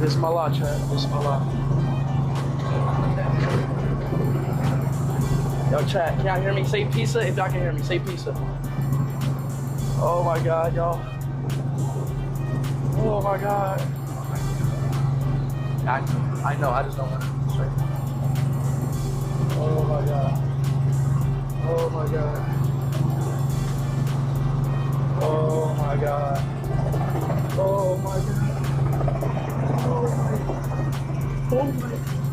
This is my lot, chat. This is my lot. Yo, chat, can y'all hear me? Say pizza if y'all can hear me. Say pizza. Oh my God, y'all. Oh my God. I know, I just don't want to straight. Oh my God. Oh my God. Oh my God. Oh my God. Oh my God. Oh my God.